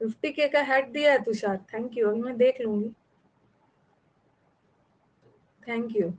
50K का hack दिया है तुषार, थैंक यू। अभी मैं देख लूंगी, थैंक यू।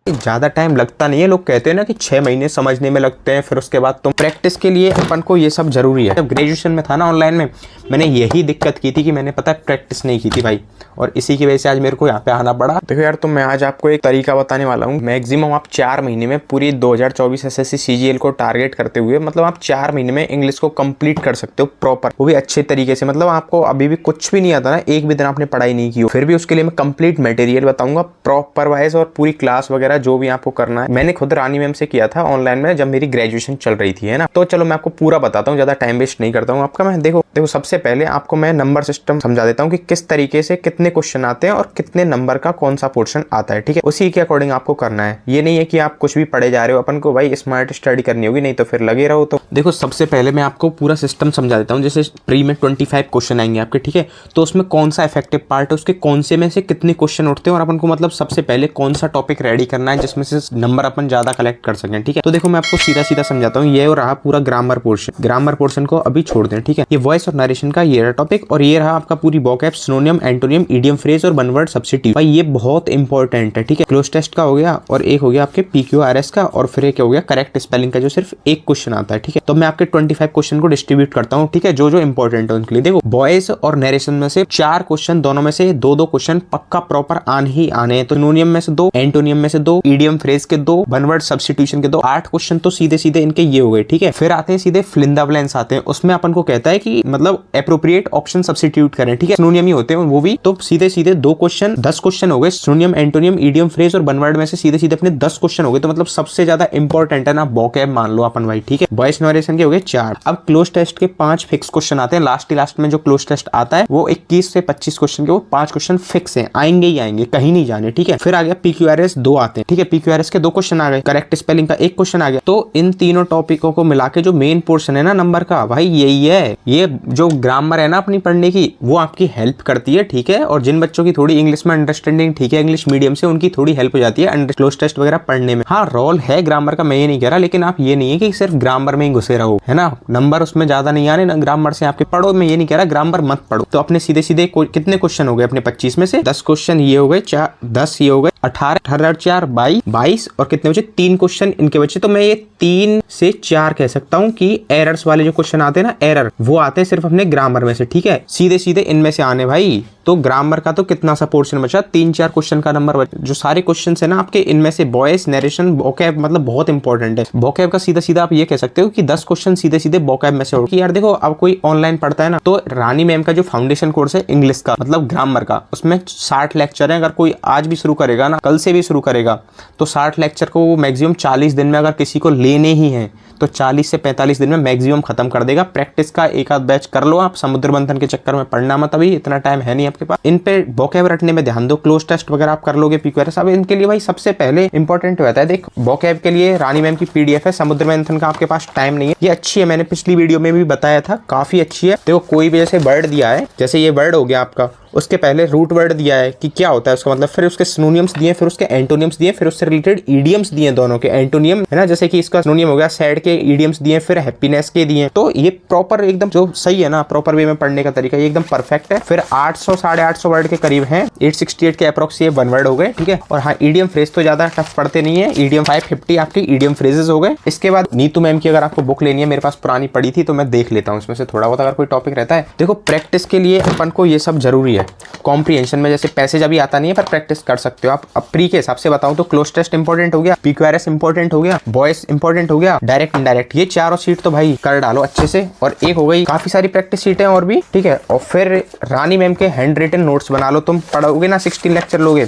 ज्यादा टाइम लगता नहीं है। लोग कहते हैं ना कि 6 महीने समझने में लगते हैं, फिर उसके बाद तुम प्रैक्टिस के लिए अपन को ये सब जरूरी है। जब ग्रेजुएशन में था ना ऑनलाइन में, मैंने यही दिक्कत की थी कि मैंने पता है प्रैक्टिस नहीं की थी भाई, और इसी की वजह से आज मेरे को यहाँ पे आना पड़ा। देखो यार, तो मैं आज आपको एक तरीका बताने वाला हूँ। मैक्सिमम आप 4 महीने में पूरी 2024 एसएससी सीजीएल को टारगेट करते हुए, मतलब आप 4 महीने में इंग्लिश को कंप्लीट कर सकते हो प्रॉपर, वो भी अच्छे तरीके से। मतलब आपको अभी भी कुछ भी नहीं आता ना, एक भी दिन आपने पढ़ाई नहीं की हो, फिर भी उसके लिए मैं कंप्लीट मटेरियल बताऊंगा प्रॉपर वाइज, और पूरी क्लास वगैरह जो भी आपको करना है। मैंने खुद रानी मैम से किया था ऑनलाइन में, जब मेरी ग्रेजुएशन चल रही थी, है ना। तो चलो मैं आपको पूरा बताता हूँ, ज्यादा टाइम वेस्ट नहीं करता हूँ आपका मैं। देखो सबसे पहले आपको मैं नंबर सिस्टम समझा देता हूँ कि किस तरीके से कितने क्वेश्चन आते हैं और कितने नंबर का कौन सा पोर्शन आता है, ठीक है। उसी के अकॉर्डिंग आपको करना है। ये नहीं है कि आप कुछ भी पढ़े जा रहे हो, अपन को भाई स्मार्ट स्टडी करनी होगी, नहीं तो फिर लगे रहो। तो देखो सबसे पहले मैं आपको पूरा सिस्टम समझा देता हूँ। जैसे प्री में 25 क्वेश्चन आएंगे आपके, ठीक है। तो उसमें कौन सा इफेक्टिव पार्ट है, उसके कौन से में से कितने क्वेश्चन उठते हैं, और अपन को मतलब सबसे पहले कौन सा टॉपिक रेडी करना है जिसमें से नंबर अपन ज्यादा कलेक्ट कर सकें, ठीक है। तो देखो मैं आपको सीधा सीधा समझाता हूँ। ये रहा पूरा ग्रामर पोर्शन। ग्रामर पोर्शन को अभी छोड़ दें, ठीक है। ये वॉइस और नरेशन का ये रहा टॉपिक, और ये रहा आपका पूरी वोकैब, सिनोनियम, एंटोनियम, इडियम, फ्रेज और वन वर्ड सब्स्टिट्यूट। भाई ये बहुत इंपॉर्टेंट है, ठीक है। क्लोज टेस्ट का हो गया, और एक हो गया आपके PQRS का, और फिर एक हो गया करेक्ट स्पेलिंग का, जो सिर्फ एक क्वेश्चन आता है, ठीक है। तो मैं आपके 25 क्वेश्चन को डिस्ट्रीब्यूट करता हूँ, ठीक है, जो जो इंपॉर्टेंट है उनके लिए। देखो वॉइस और नरेशन में से 4 क्वेश्चन, दोनों में से 2-2 क्वेश्चन पक्का प्रॉपर आने ही आने हैं। तो सिनोनियम में से 2, एंटोनियम में से 2, इडियम फ्रेज के 2, वन वर्ड सब्स्टिट्यूशन के 2, 8 क्वेश्चन तो सीधे सीधे इनके ये हो गए, ठीक है। फिर आते हैं सीधे फिल इन द ब्लैंक्स आते हैं। उसमें अपन को कहता है कि मतलब एप्रोप्रिएट ऑप्शन सब्स्टिट्यूट करें, ठीक है। सिनोनियम ही होते हैं वो भी। तो सीधे सीधे 2 क्वेश्चन, 10 क्वेश्चन हो गए। सिनोनियम, एंटोनियम, इडियम, फ्रेज और वन वर्ड में से सीधे सीधे अपने 10 क्वेश्चन हो गए। तो मतलब सबसे ज्यादा इंपॉर्टेंट है ना वोकैब, मान लो अपन भाई, ठीक है। वॉइस नरेशन के हो गए 4। अब क्लोज टेस्ट के 5 फिक्स क्वेश्चन आते हैं। लास्ट में जो क्लोज टेस्ट आता है वो 21 से 25 क्वेश्चन के, वो 5 क्वेश्चन फिक्स है, आएंगे ही आएंगे, कहीं नहीं जाने, ठीक है। फिर आ गया PQRS 2 आते हैं, ठीक है। PQRS के 2 क्वेश्चन आ गए, करेक्ट स्पेलिंग का 1 क्वेश्चन आ गया। तो इन तीनों टॉपिकों को मिला के जो मेन पोर्शन है ना नंबर का, भाई यही है। ये जो ग्रामर है ना अपनी पढ़ने की, वो आपकी हेल्प करती है, ठीक है। और जिन बच्चों की थोड़ी इंग्लिश में अंडरस्टैंडिंग ठीक है इंग्लिश मीडियम से, उनकी थोड़ी हेल्प हो जाती है क्लोज टेस्ट वगैरह पढ़ने में। हाँ रोल है ग्रामर का, मैं ये नहीं कह रहा, लेकिन आप ये नहीं है कि सिर्फ ग्रामर में ही घुसे रहो, है ना। नंबर उसमें ज्यादा नहीं आने ना ग्रामर से आपके, पढ़ो, मैं ये नहीं कह रहा ग्रामर मत पढ़ो। तो अपने सीधे सीधे कितने क्वेश्चन हो गए अपने 25 में से? 10 क्वेश्चन ये हो गए, 10 ये हो गए, 18, 18 4 22, और कितने बचे? 3 क्वेश्चन इनके बचे। तो मैं ये 3 से 4 कह सकता हूँ कि एरर्स वाले जो क्वेश्चन आते हैं ना, एरर वो आते हैं सिर्फ अपने ग्रामर में से, ठीक है। सीधे सीधे इनमें से आने भाई। तो ग्रामर का तो कितना सा पोर्शन बचा? 3-4 क्वेश्चन का नंबर बचा। जो सारे क्वेश्चन है ना आपके, इनमें से वॉइस, नरेशन, वोकैब मतलब बहुत इंपॉर्टेंट है। वोकैब का सीधा सीधा आप ये कह सकते हो कि 10 क्वेश्चन सीधे सीधे वोकैब में से हो। कि यार देखो अब कोई ऑनलाइन पढ़ता है ना, तो रानी मैम का जो फाउंडेशन कोर्स है इंग्लिश का, मतलब ग्रामर का, उसमें 60 लेक्चर है। अगर कोई आज भी शुरू करेगा ना, कल से भी शुरू करेगा, तो 60 लेक्चर को मैक्सिमम 40 दिन में अगर किसी को लेने ही हैं, तो 40 से 45 दिन में मैक्सिमम खत्म कर देगा। प्रैक्टिस का एक आध बैच कर लो आप, समुद्र मंथन के चक्कर में पढ़ना मत, अभी इतना टाइम है नहीं आपके पास। इन पे वोकैब रटने में ध्यान दो। क्लोज टेस्ट वगैरह आप कर लोगे, PQRS। अब इनके लिए भाई सबसे पहले इंपॉर्टेंट रहता है, देख वोकैब के लिए रानी मैम की PDF है। समुद्र मंथन का आपके पास टाइम नहीं है, ये अच्छी है, मैंने पिछली वीडियो में भी बताया था, काफी अच्छी है। देखो कोई भी जैसे वर्ड दिया है, जैसे ये वर्ड हो गया आपका, उसके पहले रूट वर्ड दिया है कि क्या होता है उसका मतलब, फिर उसके सिनोनियम्स दिए, फिर उसके एंटोनियम्स दिए, फिर उससे रिलेटेड इडियम्स दिए, दोनों के एंटोनियम है ना, जैसे कि इसका सिनोनियम हो गया सैड के, इडियम्स दिए, फिर हैप्पीनेस के दिए। तो ये प्रॉपर एकदम जो सही है ना, प्रॉपर वे में पढ़ने का तरीका ये एकदम परफेक्ट है। फिर 800 850 वर्ड के करीब हैं, 868 के अप्रोक्स ये वन वर्ड हो गए, ठीक है। और हाँ इडियम फ्रेज तो ज्यादा टफ पढ़ते नहीं है, इडियम 550 आपकी इडियम फ्रेजेस हो गए। इसके बाद नीतू मैम की अगर आपको बुक लेनी है, मेरे पास पुरानी पड़ी थी तो मैं देख लेता हूँ इसमें से थोड़ा बहुत अगर कोई टॉपिक रहता है। देखो प्रैक्टिस के लिए अपन को ये सब जरूरी है। कॉम्प्रिहेंशन में जैसे पैसेज अभी आता नहीं है, पर प्रैक्टिस कर सकते हो आप। अब प्री के हिसाब से बताऊं तो क्लोज टेस्ट इंपॉर्टेंट हो गया, PQRS इंपॉर्टेंट हो गया, वॉइस इंपॉर्टेंट हो गया, डायरेक्ट इनडायरेक्ट, ये चारों सीट तो भाई कर डालो अच्छे से। और एक हो गई काफी सारी प्रैक्टिस सीटें और भी, ठीक है। और फिर रानी मैम के हैंड रिटन नोट्स बना लो। तुम पढ़ोगे ना 16 लेक्चर लोगे,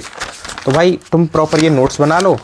तो भाई तुम प्रॉपर ये नोट्स बना लो,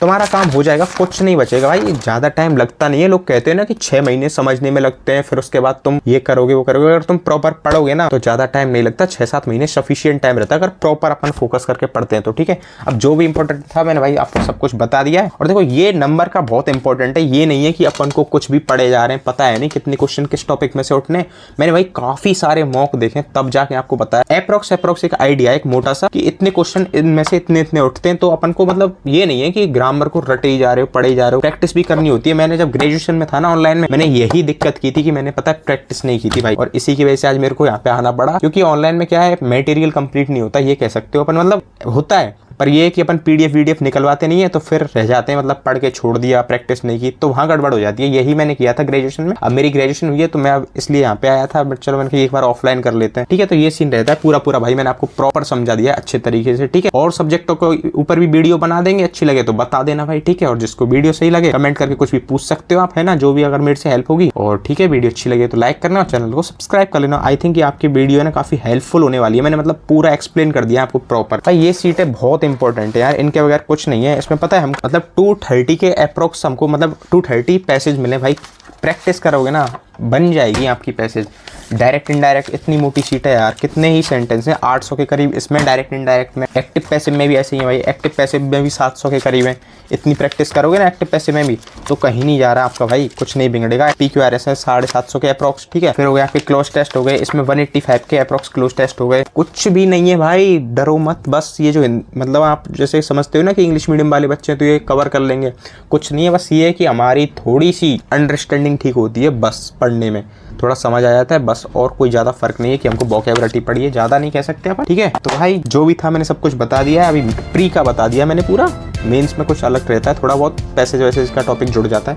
तुम्हारा काम हो जाएगा, कुछ नहीं बचेगा भाई। ज्यादा टाइम लगता नहीं है। लोग कहते हैं ना कि 6 महीने समझने में लगते हैं, फिर उसके बाद तुम ये करोगे वो करोगे। अगर तुम प्रॉपर पढ़ोगे ना तो ज्यादा टाइम नहीं लगता, 6-7 महीने सफिशिएंट टाइम रहता है अगर प्रॉपर अपन फोकस करके पढ़ते हैं तो, ठीक है। अब जो भी इंपॉर्टेंट था मैंने भाई आपको सब कुछ बता दिया है। और देखो ये नंबर का बहुत इंपॉर्टेंट है, ये नहीं है कि अपन को कुछ भी पढ़े जा रहे हैं, पता है नहीं कितने क्वेश्चन किस टॉपिक में से उठने। मैंने भाई काफी सारे मॉक देखे तब जाके आपको बताया। अप्रोक्स एक आइडिया एक मोटा सा कि इतने क्वेश्चन इनमें से इतने उठते हैं। तो अपन को मतलब ये नहीं है कि ग्रामर को रटे ही जा रहे हो, पढ़े ही जा रहे हो, प्रैक्टिस भी करनी होती है। मैंने जब ग्रेजुएशन में था ना ऑनलाइन में, मैंने यही दिक्कत की थी कि मैंने पता है प्रैक्टिस नहीं की थी भाई, और इसी की वजह से आज मेरे को यहाँ पे आना पड़ा। क्योंकि ऑनलाइन में क्या है, मटेरियल कंप्लीट नहीं होता, ये कह सकते हो अपन, मतलब होता है पर ये कि अपन पीडीएफ वीडीएफ निकलवाते नहीं है तो फिर रह जाते हैं, मतलब पढ़ के छोड़ दिया, प्रैक्टिस नहीं की, तो वहाँ गड़बड़ हो जाती है। यही मैंने किया था ग्रेजुएशन में। अब मेरी ग्रेजुएशन हुई है तो मैं अब इसलिए यहाँ पे आया था, बट चलो मैंने एक बार ऑफलाइन कर लेते हैं, ठीक है। तो ये सीन रहता है पूरा पूरा भाई, मैंने आपको प्रॉपर समझा दिया अच्छे तरीके से, ठीक है। और सब्जेक्टों के ऊपर भी वीडियो बना देंगे, अच्छी लगे तो बता देना भाई, ठीक है। और जिसको वीडियो सही लगे कमेंट करके कुछ भी पूछ सकते हो आप, है ना, जो भी अगर मेरे से हेल्प होगी। और ठीक है, वीडियो अच्छी लगे तो लाइक करना और चैनल को सब्सक्राइब कर लेना। आई थिंक ये आपकी वीडियो है ना काफी हेल्पफुल होने वाली है। मैंने मतलब पूरा एक्सप्लेन कर दिया आपको प्रॉपर भाई। ये सीटें बहुत इंपॉर्टेंट है यार, इनके बगैर कुछ नहीं है। इसमें पता है हम मतलब 230 के अप्रोक्स हमको मतलब 230 पैसेज मिले भाई। प्रैक्टिस करोगे ना बन जाएगी आपकी पैसेज। डायरेक्ट इनडायरेक्ट इतनी मोटी सीट है यार, कितने ही सेंटेंस हैं, 800 के करीब इसमें डायरेक्ट इनडायरेक्ट में। एक्टिव पैसिव में भी ऐसे ही है भाई, एक्टिव पैसिव में भी 700 के करीब है। इतनी प्रैक्टिस करोगे ना एक्टिव पैसिव में भी तो कहीं नहीं जा रहा आपका भाई, कुछ नहीं बिगड़ेगा। PQRS है 750 के अप्रोक्स, ठीक है। फिर हो गया आपके क्लोज टेस्ट हो गए, इसमें 185 के अप्रोक्स क्लोज टेस्ट हो गए। कुछ भी नहीं है भाई, डरो मत। बस ये जो मतलब आप जैसे समझते हो ना कि इंग्लिश मीडियम वाले बच्चे हैं तो ये कवर कर लेंगे, कुछ नहीं है। बस ये है कि हमारी थोड़ी सी अंडरस्टैंडिंग ठीक होती है, बस पढ़ने में थोड़ा समझ आ जाता है बस, और कोई ज़्यादा फर्क नहीं है कि हमको वोकैबुलरी पढ़ी है, ज़्यादा नहीं कह सकते अपन, ठीक है। तो भाई जो भी था मैंने सब कुछ बता दिया है, अभी प्री का बता दिया मैंने पूरा। मेंस में कुछ अलग रहता है, थोड़ा बहुत पैसेज वैसेज का टॉपिक जुड़ जाता है।